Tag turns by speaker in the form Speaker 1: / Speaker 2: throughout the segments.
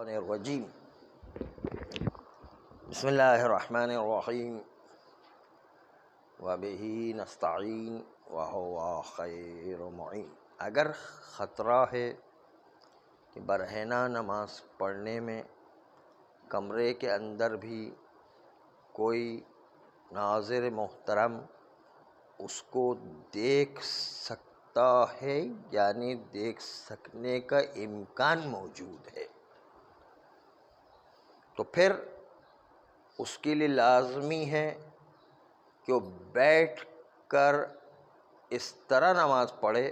Speaker 1: الرجیم بسم اللہ الرحمن الرحیم وبہ نستعین وہو خیر معین۔ اگر خطرہ ہے کہ برہنہ نماز پڑھنے میں کمرے کے اندر بھی کوئی ناظر محترم اس کو دیکھ سکتا ہے، یعنی دیکھ سکنے کا امکان موجود ہے، تو پھر اس کے لیے لازمی ہے کہ وہ بیٹھ کر اس طرح نماز پڑھے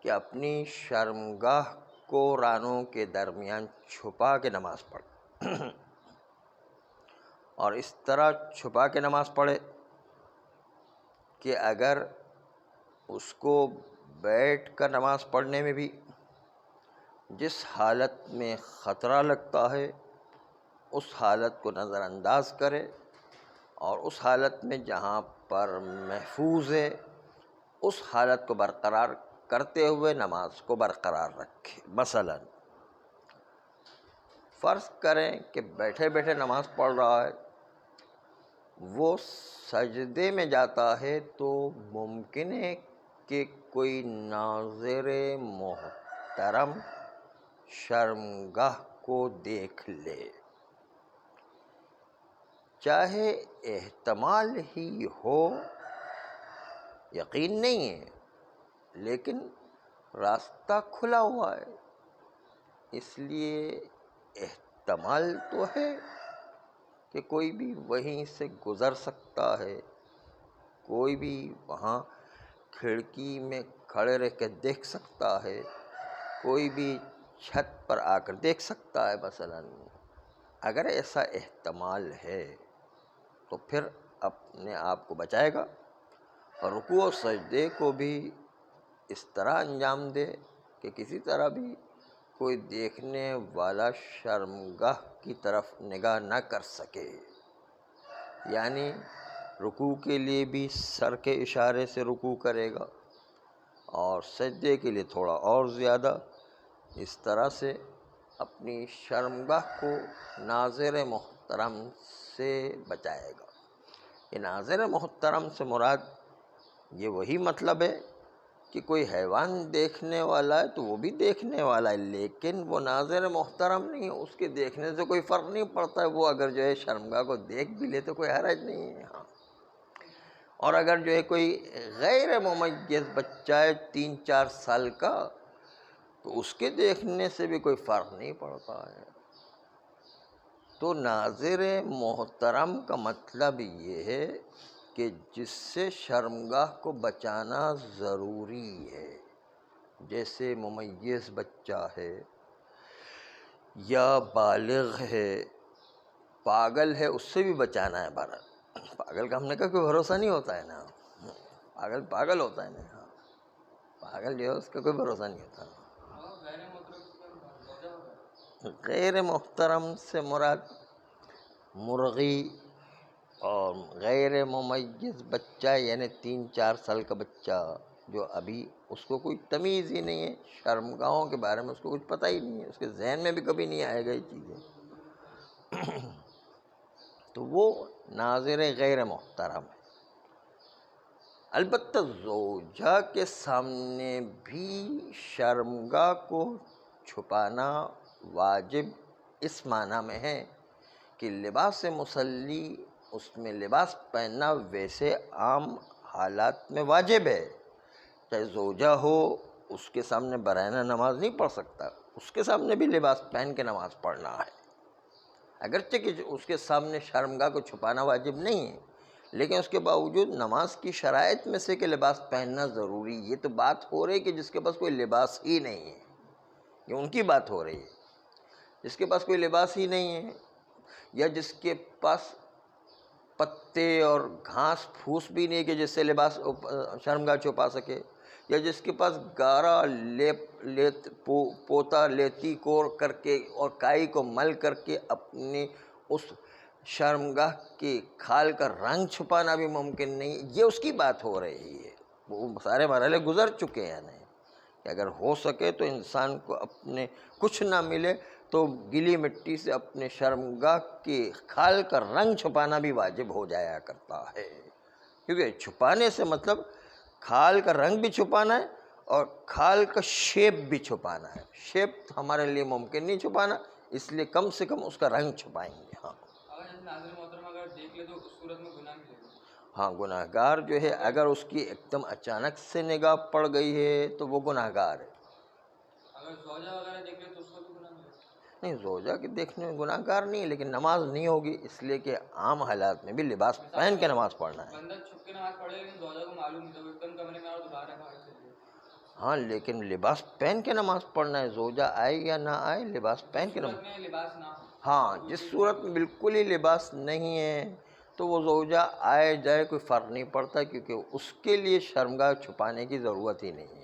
Speaker 1: کہ اپنی شرمگاہ کو رانوں کے درمیان چھپا کے نماز پڑھے، اور اس طرح چھپا کے نماز پڑھے کہ اگر اس کو بیٹھ کر نماز پڑھنے میں بھی جس حالت میں خطرہ لگتا ہے اس حالت کو نظر انداز کرے، اور اس حالت میں جہاں پر محفوظ ہے اس حالت کو برقرار کرتے ہوئے نماز کو برقرار رکھے۔ مثلا فرض کریں کہ بیٹھے بیٹھے نماز پڑھ رہا ہے، وہ سجدے میں جاتا ہے تو ممکن ہے کہ کوئی ناظر محترم شرمگاہ کو دیکھ لے، چاہے احتمال ہی ہو، یقین نہیں ہے، لیکن راستہ کھلا ہوا ہے، اس لیے احتمال تو ہے کہ کوئی بھی وہیں سے گزر سکتا ہے، کوئی بھی وہاں کھڑکی میں کھڑے رہ کے دیکھ سکتا ہے، کوئی بھی چھت پر آ کر دیکھ سکتا ہے۔ مثلا اگر ایسا احتمال ہے تو پھر اپنے آپ کو بچائے گا، اور رکوع و سجدے کو بھی اس طرح انجام دے کہ کسی طرح بھی کوئی دیکھنے والا شرمگاہ کی طرف نگاہ نہ کر سکے، یعنی رکوع کے لیے بھی سر کے اشارے سے رکوع کرے گا، اور سجدے کے لیے تھوڑا اور زیادہ، اس طرح سے اپنی شرمگاہ کو ناظر محترم سے بچائے گا۔ یہ ناظر محترم سے مراد یہ وہی مطلب ہے کہ کوئی حیوان دیکھنے والا ہے تو وہ بھی دیکھنے والا ہے، لیکن وہ ناظر محترم نہیں ہے، اس کے دیکھنے سے کوئی فرق نہیں پڑتا ہے، وہ اگر جو ہے شرمگاہ کو دیکھ بھی لے تو کوئی حرج نہیں ہے۔ ہاں، اور اگر جو ہے کوئی غیر ممیز بچہ ہے 3-4 سال کا تو اس کے دیکھنے سے بھی کوئی فرق نہیں پڑتا ہے۔ تو ناظر محترم کا مطلب یہ ہے کہ جس سے شرمگاہ کو بچانا ضروری ہے، جیسے ممیز بچہ ہے یا بالغ ہے، پاگل ہے، اس سے بھی بچانا ہے۔ پاگل کا ہم نے کہا کوئی بھروسہ نہیں ہوتا ہے نا، پاگل ہوتا ہے نا، پاگل جو ہے اس کا کوئی بھروسہ نہیں ہوتا نا۔ غیر محترم سے مراد مرغی، اور غیر ممیز بچہ یعنی 3-4 سال کا بچہ جو ابھی اس کو کوئی تمیز ہی نہیں ہے، شرمگاہوں کے بارے میں اس کو کچھ پتہ ہی نہیں ہے، اس کے ذہن میں بھی کبھی نہیں آئے گا یہ چیزیں، تو وہ ناظر غیر محترم ہے۔ البتہ زوجہ کے سامنے بھی شرمگاہ کو چھپانا واجب اس معنی میں ہے کہ لباس مصلی، اس میں لباس پہننا ویسے عام حالات میں واجب ہے، چاہے زوجہ ہو اس کے سامنے برہنہ نماز نہیں پڑھ سکتا، اس کے سامنے بھی لباس پہن کے نماز پڑھنا ہے، اگرچہ کہ اس کے سامنے شرمگاہ کو چھپانا واجب نہیں ہے، لیکن اس کے باوجود نماز کی شرائط میں سے کہ لباس پہننا ضروری۔ یہ تو بات ہو رہی کہ جس کے پاس کوئی لباس ہی نہیں ہے، یہ ان کی بات ہو رہی ہے، جس کے پاس کوئی لباس ہی نہیں ہے، یا جس کے پاس پتے اور گھاس پھوس بھی نہیں ہے کہ جس سے لباس شرمگاہ چھپا سکے، یا جس کے پاس گارا پوتا لیتی کور کر کے اور کائی کو مل کر کے اپنی اس شرمگاہ کے کھال کا رنگ چھپانا بھی ممکن نہیں، یہ اس کی بات ہو رہی ہے۔ وہ سارے مرحلے گزر چکے ہیں، کہ اگر ہو سکے تو انسان کو اپنے کچھ نہ ملے تو گلی مٹی سے اپنے شرمگاہ کے کھال کا رنگ چھپانا بھی واجب ہو جایا کرتا ہے، کیونکہ چھپانے سے مطلب کھال کا رنگ بھی چھپانا ہے اور کھال کا شیپ بھی چھپانا ہے۔ شیپ ہمارے لیے ممکن نہیں چھپانا، اس لیے کم سے کم اس کا رنگ چھپائیں گے۔ ہاں
Speaker 2: ناظرین محترم اگر دیکھ لے تو اس صورت میں گناہ ملے گا۔
Speaker 1: ہاں، گناہ گار جو ہے اگر اس کی ایک دم اچانک سے نگاہ پڑ گئی ہے تو وہ گناہ گار ہے۔
Speaker 2: اگر زوجہ وغیرہ دیکھ لے تو اس کو بھی گناہ ملے گا؟
Speaker 1: نہیں، زوجہ کے دیکھنے میں گناہ گار نہیں ہے، لیکن نماز نہیں ہوگی، اس لیے کہ عام حالات میں بھی لباس پہن کے نماز پڑھنا ہے۔
Speaker 2: بندہ چھپ کے نماز پڑھے لیکن زوجہ کو معلوم نہیں تھا، وہ ایک دم کمرے میں آ اور دوبارہ باہر چل گئے۔
Speaker 1: ہاں، لیکن لباس پہن کے نماز پڑھنا ہے، زوجہ آئے یا نہ آئے لباس پہن کے
Speaker 2: صورت
Speaker 1: نماز۔
Speaker 2: میں لباس نہ ہو۔
Speaker 1: ہاں، جس صورت میں بالکل ہی لباس نہیں ہے تو وہ زوجہ آئے جائے کوئی فرق نہیں پڑتا، کیونکہ اس کے لیے شرمگاہ چھپانے کی ضرورت ہی نہیں ہے۔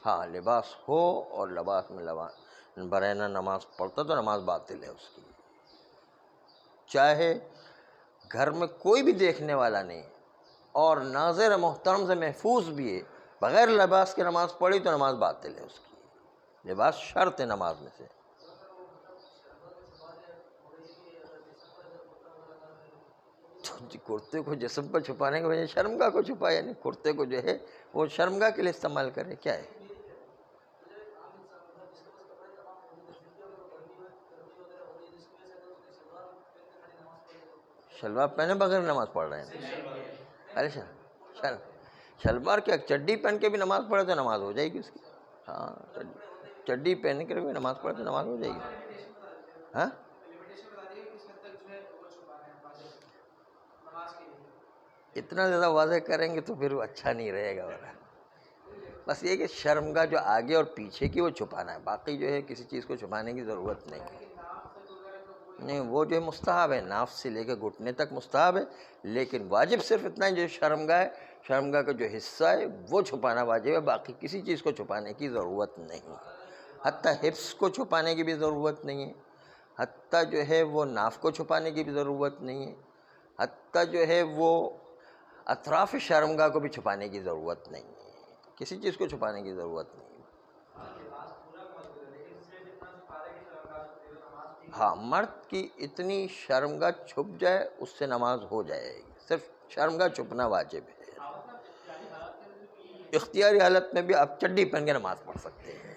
Speaker 1: ہاں، لباس ہو اور لباس میں برہنہ نماز پڑھتا تو نماز باطل ہے اس کی، چاہے گھر میں کوئی بھی دیکھنے والا نہیں اور ناظر محترم سے محفوظ بھی ہے، بغیر لباس کے نماز پڑھی تو نماز باطل ہے اس کی۔ لباس شرط ہے نماز میں سے۔ کرتے کو جسم پر چھپانے کے وجہ شرمگاہ کو چھپائے، یعنی کرتے کو جو ہے وہ شرمگاہ کے لیے استعمال کرے، کیا ہے؟ شلوار پہنے بغیر نماز پڑھ رہے ہیں؟ ارے شلوار کیا چڈی پہن کے بھی نماز پڑھے تو نماز ہو جائے گی اس کی۔ ہاں، چڈی پہن کے بھی نماز پڑھے تو نماز ہو جائے گی۔ ہاں، اتنا زیادہ واضح کریں گے تو پھر وہ اچھا نہیں رہے گا۔ بس یہ کہ شرمگاہ جو آگے اور پیچھے کی وہ چھپانا ہے، باقی جو ہے کسی چیز کو چھپانے کی ضرورت نہیں ہے۔ نہیں، وہ جو مستحب ہے، ناف سے لے کے گھٹنے تک مستحب ہے، لیکن واجب صرف اتنا ہے جو شرمگاہ ہے، شرمگاہ کا جو حصہ ہے وہ چھپانا واجب ہے، باقی کسی چیز کو چھپانے کی ضرورت نہیں ہے۔ حتیٰ حفظ کو چھپانے کی بھی ضرورت نہیں ہے، حتیٰ جو ہے وہ ناف کو چھپانے کی بھی ضرورت نہیں ہے، حتیٰ جو ہے وہ اطراف شرمگاہ کو بھی چھپانے کی ضرورت نہیں ہے، کسی چیز کو چھپانے کی ضرورت نہیں ہے۔ ہاں، مرد کی اتنی شرمگاہ چھپ جائے اس سے نماز ہو جائے گی، صرف شرمگاہ چھپنا واجب ہے۔ اختیاری حالت میں بھی آپ چڈی پہن کے نماز پڑھ سکتے ہیں۔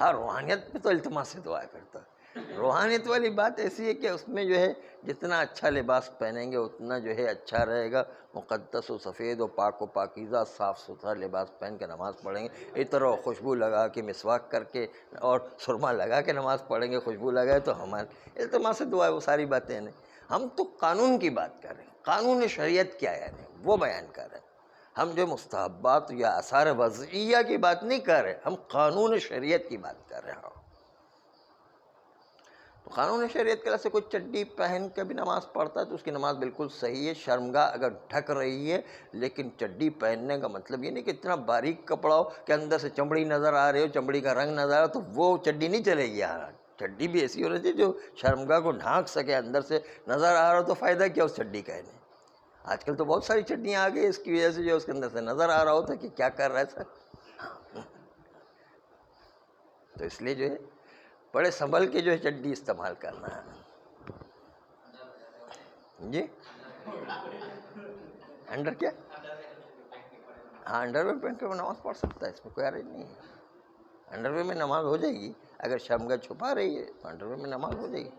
Speaker 1: ہاں، روحانیت میں تو التماس سے دعا کرتا ہے۔ روحانیت والی بات ایسی ہے کہ اس میں جو ہے جتنا اچھا لباس پہنیں گے اتنا جو ہے اچھا رہے گا، مقدس و سفید و پاک و پاکیزہ صاف ستھرا لباس پہن کے نماز پڑھیں گے، عطر و خوشبو لگا کے مسواک کر کے اور سرما لگا کے نماز پڑھیں گے، خوشبو لگائے تو ہمارے التماس سے دعا ہے، وہ ساری باتیں نہیں۔ ہم تو قانون کی بات کر رہے ہیں، قانون شریعت کیا ہے وہ بیان کر رہے ہیں۔ ہم جو مستحبات یا آثار وضعیہ کی بات نہیں کر رہے، ہم قانون شریعت کی بات کر رہے ہیں۔ تو قانون شریعت کے لحاظ سے کوئی چڈی پہن کے بھی نماز پڑھتا ہے تو اس کی نماز بالکل صحیح ہے، شرمگاہ اگر ڈھک رہی ہے، لیکن چڈی پہننے کا مطلب یہ نہیں کہ اتنا باریک کپڑا ہو کہ اندر سے چمڑی نظر آ رہی ہو، چمڑی کا رنگ نظر آ رہا ہو، تو وہ چڈی نہیں چلے گی۔ یہاں چڈی بھی ایسی ہونی چاہیے جو شرمگاہ کو ڈھانک سکے، اندر سے نظر آ رہا ہو تو فائدہ کیا اس چڈی کا ہے۔ آج کل تو بہت ساری چڈیاں آ گئی اس کی وجہ سے جو اس کے اندر سے نظر آ رہا ہوتا ہے کہ کیا کر رہا ہے سر۔ تو اس لیے جو ہے بڑے سنبھل کے جو ہے چڈی استعمال کرنا ہے۔ جی، انڈر کیا؟ ہاں، انڈر ویئر پہن کے وہ نماز پڑھ سکتا ہے، اس میں کوئی حرج نہیں ہے۔ انڈر ویئر میں نماز ہو جائے گی، اگر شرمگاہ چھپا رہی ہے تو انڈر ویئر میں نماز ہو جائے گی۔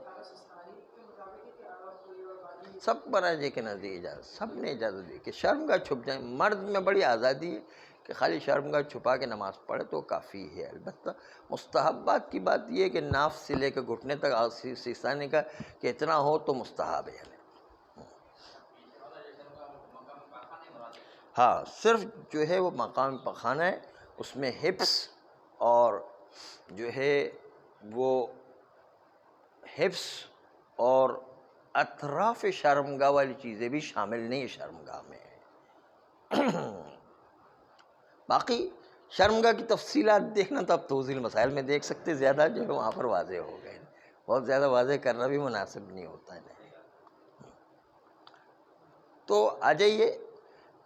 Speaker 1: سب براجے کے نزدیک اجازت، سب نے اجازت دی کہ شرمگاہ چھپ جائیں۔ مرد میں بڑی آزادی ہے کہ خالی شرمگاہ چھپا کے نماز پڑھے تو کافی ہے۔ البتہ مستحبات کی بات یہ ہے کہ ناف سے لے کے گھٹنے تک سیسانے کا کہ اتنا ہو تو مستحب ہے۔ ہاں، صرف جو ہے وہ مقام پخانہ ہے، اس میں حفظ اور جو ہے وہ حفظ اور اطراف شرمگاہ والی چیزیں بھی شامل نہیں شرمگاہ میں۔ باقی شرمگاہ کی تفصیلات دیکھنا تو آپ توضیح المسائل میں دیکھ سکتے، زیادہ جو ہے وہاں پر واضح ہو گئے، بہت زیادہ واضح کرنا بھی مناسب نہیں ہوتا ہے۔ تو آ جائیے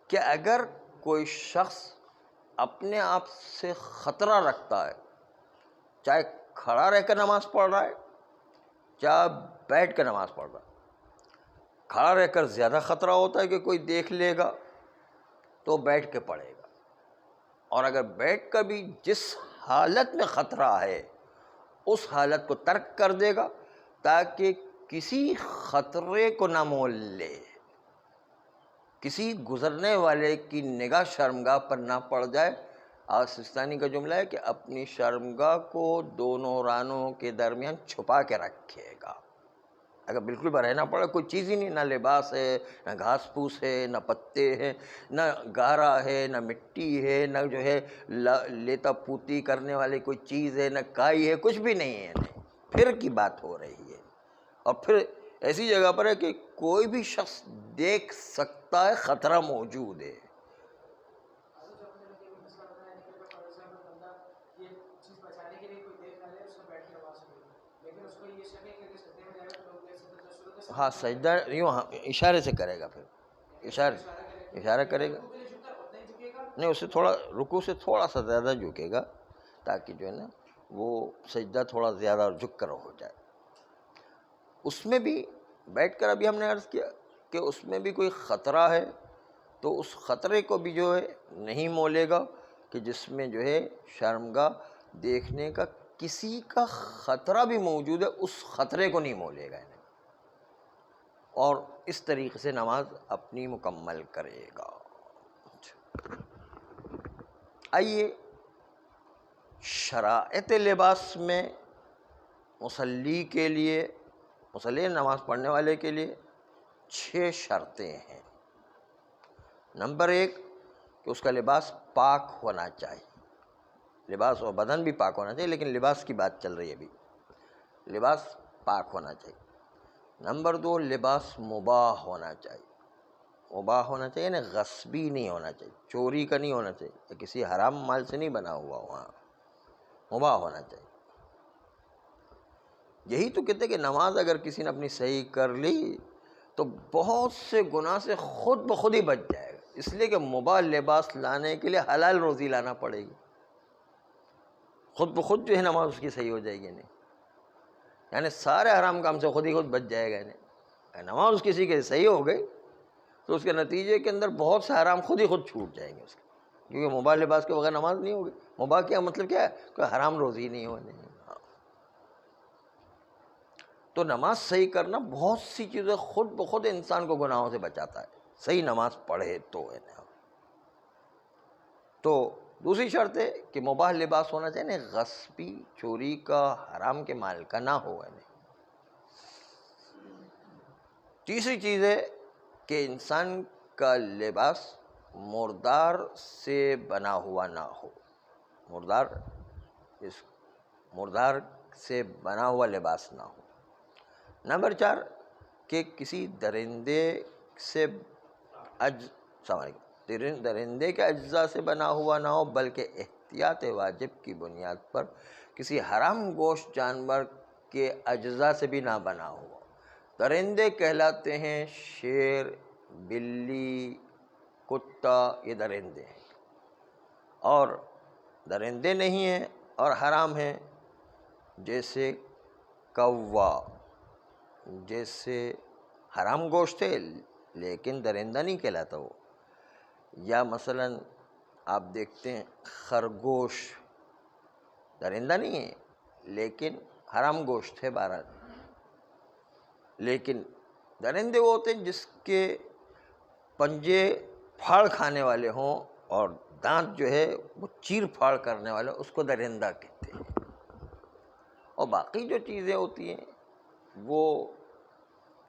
Speaker 1: کہ اگر کوئی شخص اپنے آپ سے خطرہ رکھتا ہے، چاہے کھڑا رہ کر نماز پڑھ رہا ہے چاہے بیٹھ کر نماز پڑھ رہا ہے۔ کھڑا رہ کر زیادہ خطرہ ہوتا ہے کہ کوئی دیکھ لے گا، تو بیٹھ کے پڑھے گا، اور اگر بیٹھ کر بھی جس حالت میں خطرہ ہے اس حالت کو ترک کر دے گا تاکہ کسی خطرے کو نہ مول لے، کسی گزرنے والے کی نگاہ شرمگاہ پر نہ پڑ جائے۔ اور سستانی کا جملہ ہے کہ اپنی شرمگاہ کو دونوں رانوں کے درمیان چھپا کے رکھے گا۔ اگر بالکل برہنہ پڑا، کوئی چیز ہی نہیں، نہ لباس ہے، نہ گھاس پھوس ہے، نہ پتے ہیں، نہ گارا ہے، نہ مٹی ہے، نہ جو ہے لیتا پوتی کرنے والی کوئی چیز ہے، نہ کائی ہے، کچھ بھی نہیں ہے، نہیں، پھر کی بات ہو رہی ہے، اور پھر ایسی جگہ پر ہے کہ کوئی بھی شخص دیکھ سکتا ہے، خطرہ موجود ہے۔ ہاں سجدہ یوں اشارے سے کرے گا، پھر اشارہ کرے گا، نہیں اس سے تھوڑا رکوع سے تھوڑا سا زیادہ جھکے گا تاکہ جو ہے نا وہ سجدہ تھوڑا زیادہ جھک کر ہو جائے۔ اس میں بھی بیٹھ کر ابھی ہم نے عرض کیا کہ اس میں بھی کوئی خطرہ ہے تو اس خطرے کو بھی جو ہے نہیں مولے گا، کہ جس میں جو ہے شرمگاہ دیکھنے کا کسی کا خطرہ بھی موجود ہے، اس خطرے کو نہیں مولے گا، اور اس طریقے سے نماز اپنی مکمل کرے گا۔ آئیے شرائط لباس میں مصلی کے لیے، مصلی نماز پڑھنے والے کے لیے 6 شرطیں ہیں۔ نمبر 1 کہ اس کا لباس پاک ہونا چاہیے، لباس اور بدن بھی پاک ہونا چاہیے، لیکن لباس کی بات چل رہی ہے ابھی، لباس پاک ہونا چاہیے۔ نمبر 2 لباس مباح ہونا چاہیے، مباح ہونا چاہیے یعنی غصبی نہیں ہونا چاہیے، چوری کا نہیں ہونا چاہیے، یا کسی حرام مال سے نہیں بنا ہوا وہاں، مباح ہونا چاہیے۔ یہی تو کہتے ہیں کہ نماز اگر کسی نے اپنی صحیح کر لی تو بہت سے گناہ سے خود بخود ہی بچ جائے گا، اس لیے کہ مباح لباس لانے کے لیے حلال روزی لانا پڑے گی، خود بخود جو ہے نماز اس کی صحیح ہو جائے گی نہیں، یعنی سارے حرام کام سے خود ہی خود بچ جائے گا نہیں۔ نماز کسی کے صحیح ہو گئی تو اس کے نتیجے کے اندر بہت سے حرام خود ہی خود چھوٹ جائیں گے اس کے، کیونکہ مباح لباس کے بغیر نماز نہیں ہوگی۔ مباح کیا مطلب کیا ہے؟ کوئی حرام روزی نہیں ہونے۔ تو نماز صحیح کرنا بہت سی چیزیں خود بخود انسان کو گناہوں سے بچاتا ہے، صحیح نماز پڑھے تو ہے نا۔ تو دوسری شرط ہے کہ مباح لباس ہونا چاہیے، نہیں غصبی، چوری کا، حرام کے مال کا نہ ہو۔ تیسری چیز ہے کہ انسان کا لباس مردار سے بنا ہوا نہ ہو، مردار سے بنا ہوا لباس نہ ہو۔ نمبر 4 کہ کسی درندے کے اجزاء سے بنا ہوا نہ ہو، بلکہ احتیاط واجب کی بنیاد پر کسی حرام گوشت جانور کے اجزاء سے بھی نہ بنا ہوا۔ درندے کہلاتے ہیں شیر، بلی، کتا، یہ درندے ہیں، اور درندے نہیں ہیں اور حرام ہیں جیسے کوا، جیسے حرام گوشت ہے لیکن درندہ نہیں کہلاتا وہ، یا مثلا آپ دیکھتے ہیں خرگوش، درندہ نہیں ہے لیکن حرام گوشت ہے بہرحال۔ لیکن درندے وہ ہوتے ہیں جس کے پنجے پھاڑ کھانے والے ہوں اور دانت جو ہے وہ چیر پھاڑ کرنے والے، اس کو درندہ کہتے ہیں۔ اور باقی جو چیزیں ہوتی ہیں وہ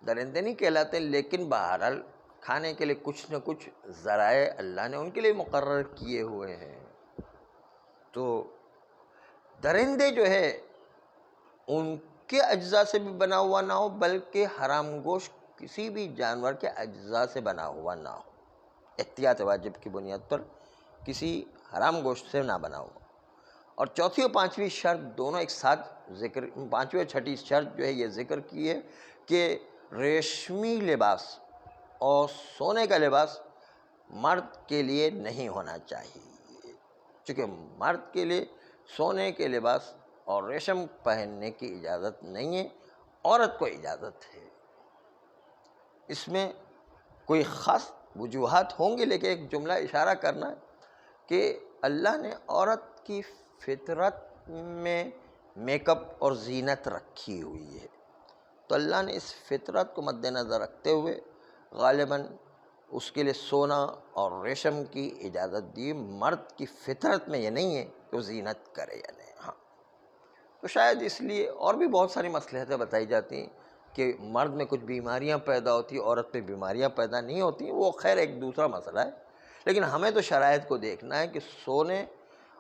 Speaker 1: درندے نہیں کہلاتے، لیکن بہرحال کھانے کے لیے کچھ نہ کچھ ذرائع اللہ نے ان کے لیے مقرر کیے ہوئے ہیں۔ تو درندے جو ہے ان کے اجزاء سے بھی بنا ہوا نہ ہو، بلکہ حرام گوشت کسی بھی جانور کے اجزاء سے بنا ہوا نہ ہو، احتیاط واجب کی بنیاد پر کسی حرام گوشت سے نہ بنا ہوا۔ اور چوتھی اور پانچویں شرط دونوں ایک ساتھ ذکر، پانچویں اور چھٹی شرط جو ہے یہ ذکر کی ہے کہ ریشمی لباس اور سونے کا لباس مرد کے لیے نہیں ہونا چاہیے، چونکہ مرد کے لیے سونے کے لباس اور ریشم پہننے کی اجازت نہیں ہے، عورت کو اجازت ہے۔ اس میں کوئی خاص وجوہات ہوں گی، لیکن ایک جملہ اشارہ کرنا ہے کہ اللہ نے عورت کی فطرت میں میک اپ اور زینت رکھی ہوئی ہے، تو اللہ نے اس فطرت کو مد نظر رکھتے ہوئے غالباً اس کے لیے سونا اور ریشم کی اجازت دی۔ مرد کی فطرت میں یہ نہیں ہے کہ وہ زینت کرے یا نہیں۔ ہاں، تو شاید اس لیے اور بھی بہت ساری مصلحتیں بتائی جاتی ہیں کہ مرد میں کچھ بیماریاں پیدا ہوتی ہیں، عورت میں بیماریاں پیدا نہیں ہوتی، وہ خیر ایک دوسرا مسئلہ ہے، لیکن ہمیں تو شرائط کو دیکھنا ہے کہ سونے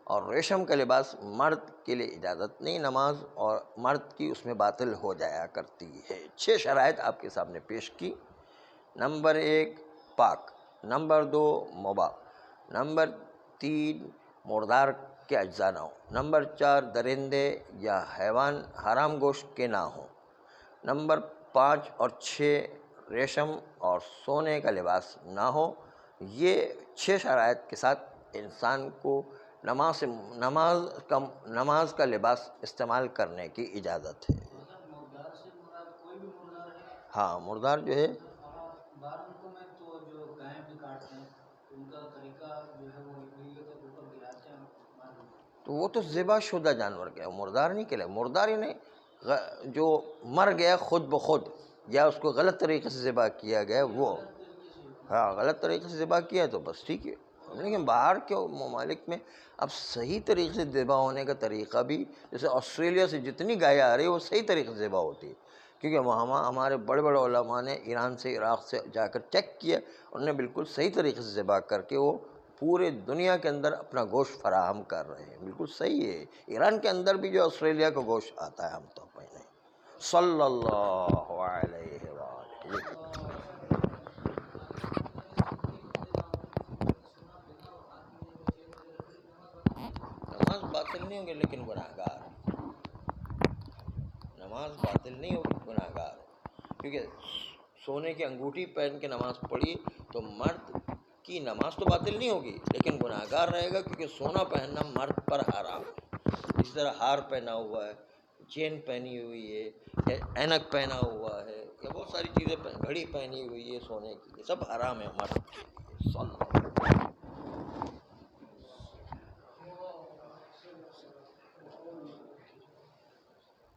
Speaker 1: اور ریشم کا لباس مرد کے لیے اجازت نہیں، نماز اور مرد کی اس میں باطل ہو جایا کرتی ہے۔ 6 شرائط آپ کے سامنے پیش کی۔ نمبر 1 پاک، نمبر 2 مباح، نمبر 3 مردار کے اجزاء نہ ہوں، نمبر 4 درندے یا حیوان حرام گوشت کے نہ ہوں، نمبر 5 اور 6 ریشم اور سونے کا لباس نہ ہو۔ یہ 6 شرائط کے ساتھ انسان کو نماز کا لباس استعمال کرنے کی اجازت ہے۔
Speaker 3: مردار سے مراد کوئی بھی مردار ہے؟
Speaker 1: ہاں، مردار جو ہے
Speaker 3: باہر ملکوں میں تو جو گائے بھی کاٹتے ہیں ان کا طریقہ جو ہے وہ نیلے کے اوپر گراتے ہیں مارنے کا۔
Speaker 1: تو وہ تو ذبح شدہ جانور کیا مردار نہیں کہلائے۔ مردار ہی نہیں، جو مر گیا خود بخود یا اس کو غلط طریقے سے ذبح کیا گیا وہ، ہاں غلط طریقے سے ذبح کیا تو بس ٹھیک ہے۔ لیکن باہر کے ممالک میں اب صحیح طریقے سے ذبح ہونے کا طریقہ بھی، جیسے آسٹریلیا سے جتنی گائے آ رہی ہے وہ صحیح طریقے سے ذبح ہوتی ہے، کیونکہ وہاں ہمارے بڑے بڑے علماء نے ایران سے عراق سے جا کر چیک کیا، انہوں نے بالکل صحیح طریقے سے ذبح کر کے وہ پورے دنیا کے اندر اپنا گوشت فراہم کر رہے ہیں۔ بالکل صحیح ہے، ایران کے اندر بھی جو آسٹریلیا کا گوشت آتا ہے ہم تو پہلے صلی اللہ علیہ وآلہ۔ نماز باطل نہیں ہوگی لیکن گناہ گار، نماز باطل نہیں ہوگی گناہ گار، کیونکہ سونے کی انگوٹھی پہن کے نماز پڑھی تو مرد کی نماز تو باطل نہیں ہوگی لیکن گناہ گار رہے گا، کیونکہ سونا پہننا مرد پر حرام ہے۔ اس طرح ہار پہنا ہوا ہے، چین پہنی ہوئی ہے، یا اینک پہنا ہوا ہے، یا بہت ساری چیزیں، گھڑی پہنی ہوئی ہے سونے کی، یہ سب حرام ہے مرد کے لیے۔